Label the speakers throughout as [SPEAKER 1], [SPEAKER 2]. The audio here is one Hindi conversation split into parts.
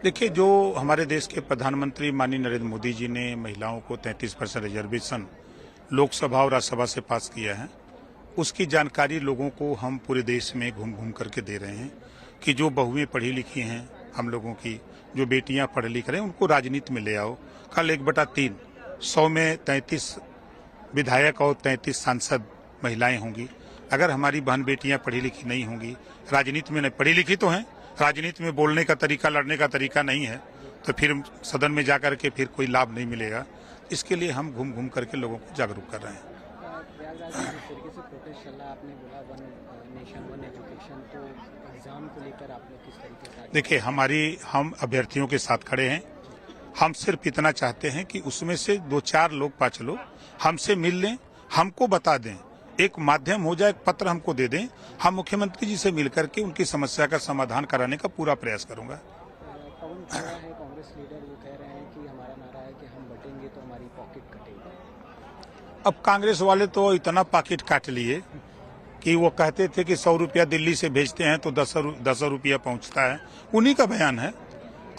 [SPEAKER 1] देखिए, जो हमारे देश के प्रधानमंत्री माननीय नरेंद्र मोदी जी ने महिलाओं को 33% रिजर्वेशन लोकसभा और राज्यसभा से पास किया है, उसकी जानकारी लोगों को हम पूरे देश में घूम घूम करके दे रहे हैं कि जो बहुएं पढ़ी लिखी हैं, हम लोगों की जो बेटियां पढ़ लिख रहे हैं, उनको राजनीति में ले आओ। कल 1/3 100 में 33 विधायक और 33 सांसद महिलाएं होंगी। अगर हमारी बहन बेटियां पढ़ी लिखी नहीं होंगी, राजनीति में नहीं, पढ़ी लिखी तो हैं, राजनीति में बोलने का तरीका, लड़ने का तरीका नहीं है, तो फिर सदन में जाकर के फिर कोई लाभ नहीं मिलेगा। इसके लिए हम घूम घूम करके लोगों को जागरूक कर रहे हैं। देखिए, हम अभ्यर्थियों के साथ खड़े हैं। हम सिर्फ इतना चाहते हैं कि उसमें से 2-4 लोग 5 लोग हमसे मिल लें, हमको बता दें, एक माध्यम हो जाए, एक पत्र हमको दे दें, हम मुख्यमंत्री जी से मिलकर के उनकी समस्या का समाधान कराने का पूरा प्रयास करूंगा।
[SPEAKER 2] कांग्रेस लीडर वो कह रहे हैं कि हमारा नारा है कि हम बटेंगे तो हमारी पॉकेट कटेगी।
[SPEAKER 1] अब कांग्रेस वाले तो इतना पॉकेट काट लिए कि वो कहते थे कि 100 रुपया दिल्ली से भेजते हैं तो 10 रुपया पहुंचता है, उन्हीं का बयान है।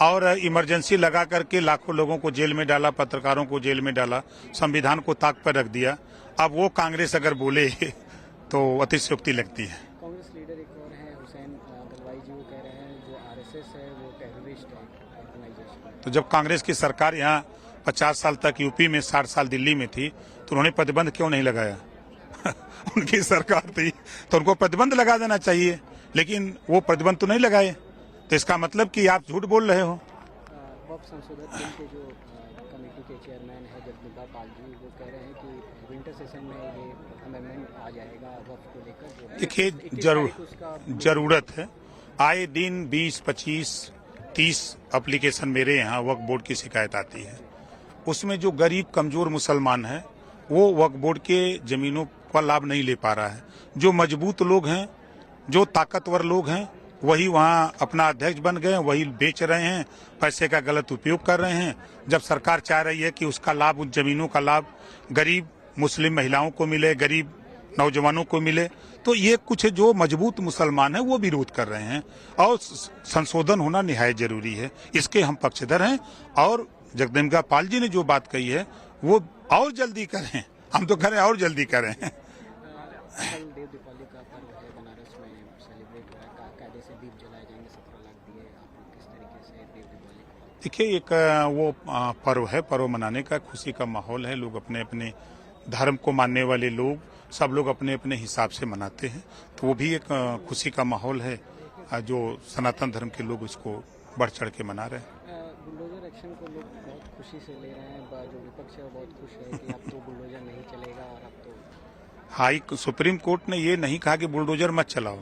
[SPEAKER 1] और इमरजेंसी लगा करके लाखों लोगों को जेल में डाला, पत्रकारों को जेल में डाला, संविधान को ताक पर रख दिया। अब वो कांग्रेस अगर बोले तो अतिशयोक्ति लगती है।
[SPEAKER 2] कांग्रेस लीडर एक और हैं, हुसैन गलवाई जी, वो कह रहे हैं जो आरएसएस है वो टेररिस्ट है ऑर्गेनाइजेशन।
[SPEAKER 1] तो जब कांग्रेस की सरकार यहाँ 50 साल तक यूपी में, 60 साल दिल्ली में थी, तो उन्होंने प्रतिबंध क्यों नहीं लगाया? उनकी सरकार थी तो उनको प्रतिबंध लगा देना चाहिए, लेकिन वो प्रतिबंध तो नहीं लगाए। तो इसका मतलब कि आप झूठ बोल रहे हो।
[SPEAKER 2] वक्फ संशोधन बिल के जो कमेटी के चेयरमैन है जगदम्बा पाल जी, वो कह रहे हैं कि विंटर सेशन में ये अमेंडमेंट आ जाएगा वक्फ को लेकर।
[SPEAKER 1] देखिए, जरूरत है। आए दिन 20, 25, 30 एप्लीकेशन मेरे यहाँ वक्फ बोर्ड की शिकायत आती है। उसमें जो गरीब कमजोर मुसलमान है वो वक्फ बोर्ड के जमीनों का लाभ नहीं ले पा रहा है। जो मजबूत लोग हैं, जो ताकतवर लोग हैं, वही वहाँ अपना अध्यक्ष बन गए, वही बेच रहे हैं, पैसे का गलत उपयोग कर रहे हैं। जब सरकार चाह रही है कि उसका लाभ, उन जमीनों का लाभ गरीब मुस्लिम महिलाओं को मिले, गरीब नौजवानों को मिले, तो ये कुछ जो मजबूत मुसलमान हैं वो विरोध कर रहे हैं। और संशोधन होना निहायत जरूरी है, इसके हम पक्षधर हैं। और जगदम्बिका पाल जी ने जो बात कही है वो और जल्दी करें, हम तो करें और जल्दी करें।
[SPEAKER 2] कल देव दीपावली का पर्व है, बनारस में सेलिब्रेट हो रहा है, कायदे से दीप जलाए जाएंगे, 17 लाख दिए। आप किस तरीके से देव दीपावली को?
[SPEAKER 1] देखिए, एक वो पर्व है, पर्व मनाने का खुशी का माहौल है। लोग अपने अपने धर्म को मानने वाले लोग सब लोग अपने अपने हिसाब से मनाते हैं, तो वो भी एक खुशी का माहौल है जो सनातन धर्म के लोग उसको बढ़ चढ़ के मना रहे हैं।
[SPEAKER 2] बुलडोजर एक्शन को लोग बहुत खुशी से ले रहे हैं, जो विपक्ष है वो बहुत खुश है कि अब तो बुलडोजर नहीं चलेगा। और अब तो
[SPEAKER 1] सुप्रीम कोर्ट ने ये नहीं कहा कि बुलडोजर मत चलाओ।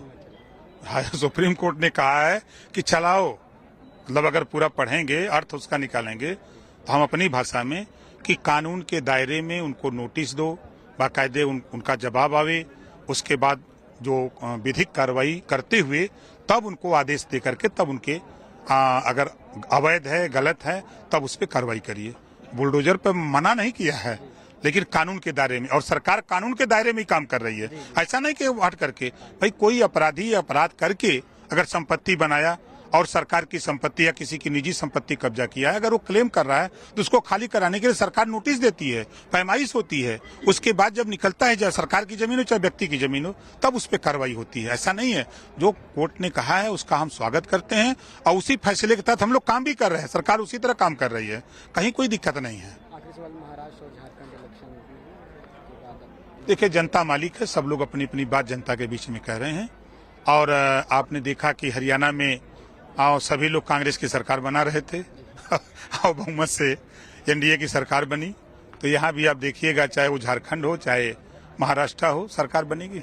[SPEAKER 1] सुप्रीम कोर्ट ने कहा है कि चलाओ। मतलब अगर पूरा पढ़ेंगे, अर्थ उसका निकालेंगे, तो हम अपनी भाषा में कि कानून के दायरे में उनको नोटिस दो, बाकायदे उनका जवाब आवे, उसके बाद जो विधिक कार्रवाई करते हुए तब उनको आदेश दे करके तब उनके अगर अवैध है, गलत है, तब उस पर कार्रवाई करिए। बुलडोजर पर मना नहीं किया है, लेकिन कानून के दायरे में, और सरकार कानून के दायरे में ही काम कर रही है। ऐसा नहीं कि हट करके, भाई कोई अपराधी अपराध करके अगर संपत्ति बनाया और सरकार की संपत्ति या किसी की निजी संपत्ति कब्जा किया है, अगर वो क्लेम कर रहा है तो उसको खाली कराने के लिए सरकार नोटिस देती है, पैमाइश होती है। उसके बाद जब निकलता है, चाहे सरकार की जमीन हो चाहे व्यक्ति की जमीन हो, तब उस पर कार्रवाई होती है। ऐसा नहीं है। जो कोर्ट ने कहा है उसका हम स्वागत करते हैं और उसी फैसले के तहत हम लोग काम भी कर रहे हैं। सरकार उसी तरह काम कर रही है, कहीं कोई दिक्कत नहीं है।
[SPEAKER 2] महाराष्ट्र और झारखंड इलेक्शन के बाद
[SPEAKER 1] देखिए, जनता मालिक है, सब लोग अपनी अपनी बात जनता के बीच में कह रहे हैं। और आपने देखा कि हरियाणा में सभी लोग कांग्रेस की सरकार बना रहे थे और बहुमत से एनडीए की सरकार बनी। तो यहाँ भी आप देखिएगा, चाहे वो झारखंड हो चाहे महाराष्ट्र हो, सरकार बनेगी।